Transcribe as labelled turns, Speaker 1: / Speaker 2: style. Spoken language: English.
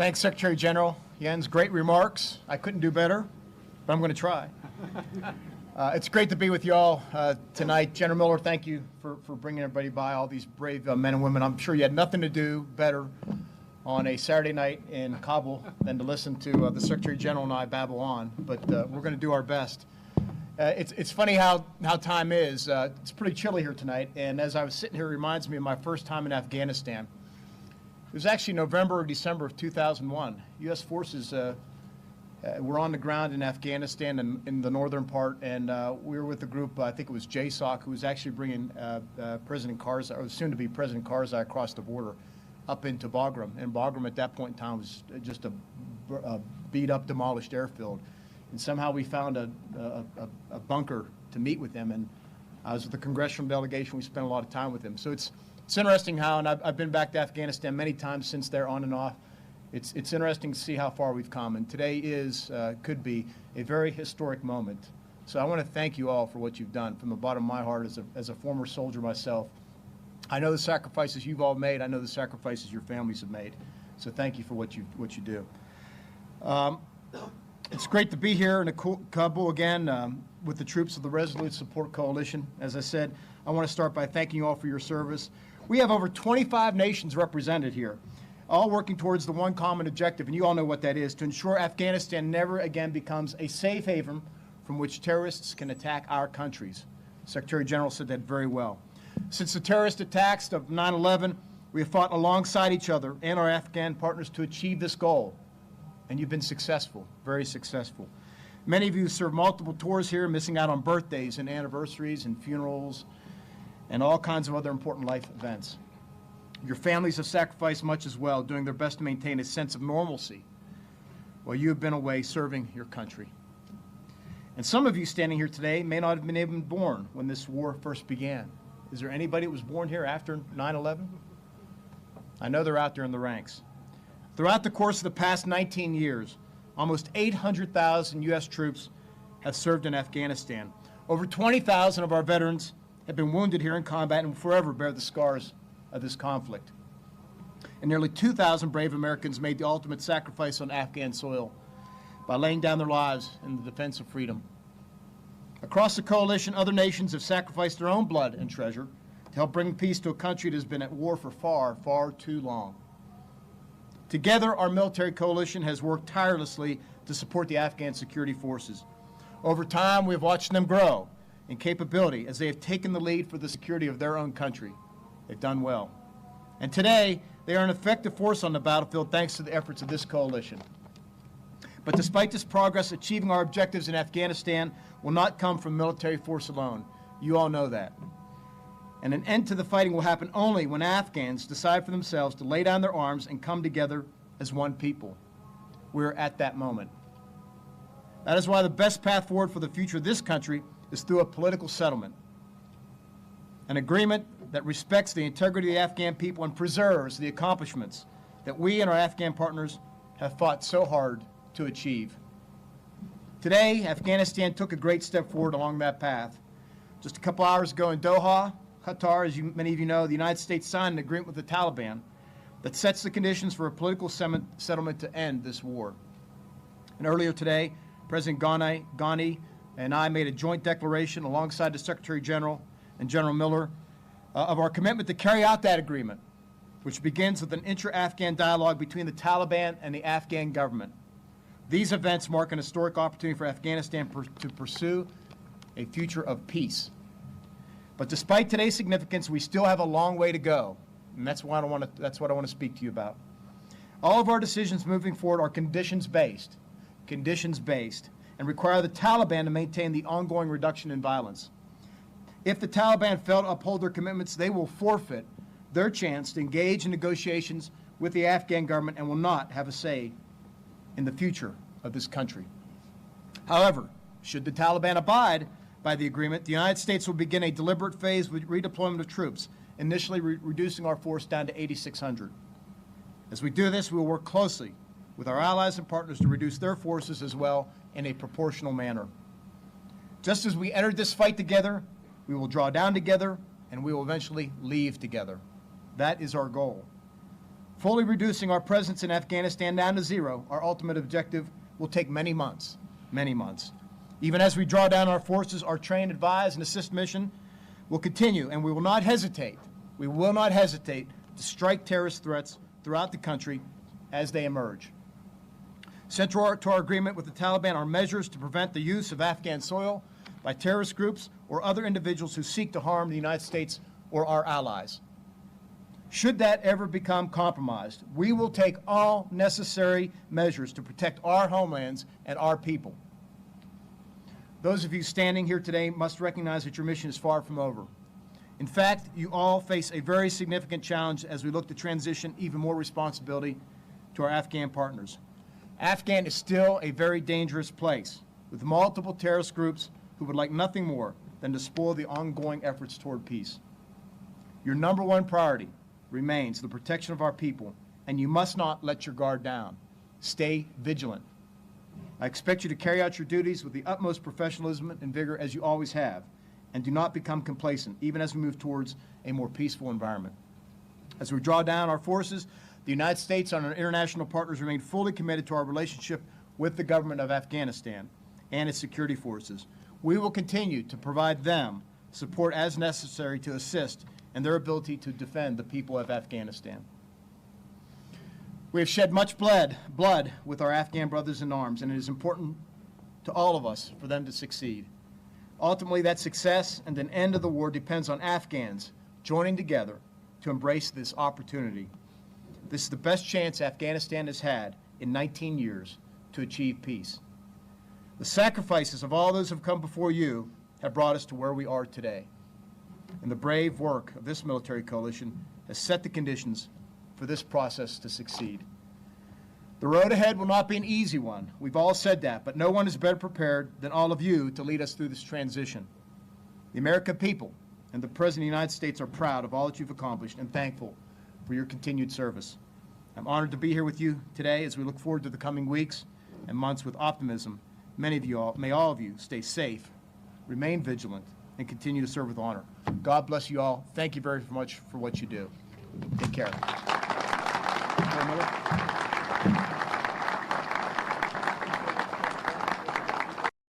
Speaker 1: Thanks, Secretary General. Jens, great remarks. I couldn't do better, but I'm going to try. It's great to be with you all tonight. General Miller, thank you for bringing everybody by, all these brave men and women. I'm sure you had nothing to do better on a Saturday night in Kabul than to listen to the Secretary General and I babble on, but we're going to do our best. It's funny how time is. It's pretty chilly here tonight, and as I was sitting here, it reminds me of my first time in Afghanistan. It was actually November or December of 2001. U.S. forces were on the ground in Afghanistan and in the northern part, and we were with a group, I think it was JSOC, who was actually bringing President Karzai, or soon to be President Karzai, across the border up into Bagram. And Bagram at that point in time was just a beat-up, demolished airfield. And somehow we found a bunker to meet with them, and I was with the congressional delegation. We spent a lot of time with them. So it's interesting how, and I've been back to Afghanistan many times since there, on and off. It's interesting to see how far we've come, and today could be a very historic moment. So I want to thank you all for what you've done from the bottom of my heart as a former soldier myself. I know the sacrifices you've all made. I know the sacrifices your families have made. So thank you for what you do. It's great to be here in Kabul again with the troops of the Resolute Support Coalition. As I said, I want to start by thanking you all for your service. We have over 25 nations represented here, all working towards the one common objective, and you all know what that is, to ensure Afghanistan never again becomes a safe haven from which terrorists can attack our countries. Secretary General said that very well. Since the terrorist attacks of 9/11, we have fought alongside each other and our Afghan partners to achieve this goal. And you've been successful, very successful. Many of you served multiple tours here, missing out on birthdays and anniversaries and funerals and all kinds of other important life events. Your families have sacrificed much as well, doing their best to maintain a sense of normalcy while you have been away serving your country. And some of you standing here today may not have been even born when this war first began. Is there anybody that was born here after 9/11? I know they're out there in the ranks. Throughout the course of the past 19 years, almost 800,000 U.S. troops have served in Afghanistan. Over 20,000 of our veterans have been wounded here in combat and will forever bear the scars of this conflict. And nearly 2,000 brave Americans made the ultimate sacrifice on Afghan soil by laying down their lives in the defense of freedom. Across the coalition, other nations have sacrificed their own blood and treasure to help bring peace to a country that has been at war for far, far too long. Together, our military coalition has worked tirelessly to support the Afghan security forces. Over time, we have watched them grow in capability as they have taken the lead for the security of their own country. They've done well. And today, they are an effective force on the battlefield thanks to the efforts of this coalition. But despite this progress, achieving our objectives in Afghanistan will not come from military force alone. You all know that. And an end to the fighting will happen only when Afghans decide for themselves to lay down their arms and come together as one people. We're at that moment. That is why the best path forward for the future of this country is through a political settlement. An agreement that respects the integrity of the Afghan people and preserves the accomplishments that we and our Afghan partners have fought so hard to achieve. Today, Afghanistan took a great step forward along that path. Just a couple hours ago in Doha, Qatar, as many of you know, the United States signed an agreement with the Taliban that sets the conditions for a political settlement to end this war. And earlier today, President Ghani and I made a joint declaration alongside the Secretary General and General Miller of our commitment to carry out that agreement, which begins with an intra-Afghan dialogue between the Taliban and the Afghan government. These events mark an historic opportunity for Afghanistan to pursue a future of peace. But despite today's significance, we still have a long way to go, and that's what I want to speak to you about. All of our decisions moving forward are conditions-based, and require the Taliban to maintain the ongoing reduction in violence. If the Taliban fail to uphold their commitments, they will forfeit their chance to engage in negotiations with the Afghan government and will not have a say in the future of this country. However, should the Taliban abide by the agreement, the United States will begin a deliberate phase with redeployment of troops, initially reducing our force down to 8,600. As we do this, we will work closely with our allies and partners to reduce their forces as well in a proportional manner. Just as we entered this fight together, we will draw down together, and we will eventually leave together. That is our goal. Fully reducing our presence in Afghanistan down to zero, our ultimate objective, will take many months, many months. Even as we draw down our forces, our train, advise, and assist mission will continue, and we will not hesitate. We will not hesitate to strike terrorist threats throughout the country as they emerge. Central to our agreement with the Taliban are measures to prevent the use of Afghan soil by terrorist groups or other individuals who seek to harm the United States or our allies. Should that ever become compromised, we will take all necessary measures to protect our homelands and our people. Those of you standing here today must recognize that your mission is far from over. In fact, you all face a very significant challenge as we look to transition even more responsibility to our Afghan partners. Afghanistan is still a very dangerous place, with multiple terrorist groups who would like nothing more than to spoil the ongoing efforts toward peace. Your number one priority remains the protection of our people, and you must not let your guard down. Stay vigilant. I expect you to carry out your duties with the utmost professionalism and vigor as you always have, and do not become complacent, even as we move towards a more peaceful environment. As we draw down our forces, the United States and our international partners remain fully committed to our relationship with the government of Afghanistan and its security forces. We will continue to provide them support as necessary to assist in their ability to defend the people of Afghanistan. We have shed much blood with our Afghan brothers in arms, and it is important to all of us for them to succeed. Ultimately, that success and an end of the war depends on Afghans joining together to embrace this opportunity. This is the best chance Afghanistan has had in 19 years to achieve peace. The sacrifices of all those who have come before you have brought us to where we are today. And the brave work of this military coalition has set the conditions for this process to succeed. The road ahead will not be an easy one. We've all said that, but no one is better prepared than all of you to lead us through this transition. The American people and the President of the United States are proud of all that you've accomplished and thankful for your continued service. I'm honored to be here with you today as we look forward to the coming weeks and months with optimism. May all of you stay safe, remain vigilant, and continue to serve with honor. God bless you all. Thank you very much for what you do. Take care.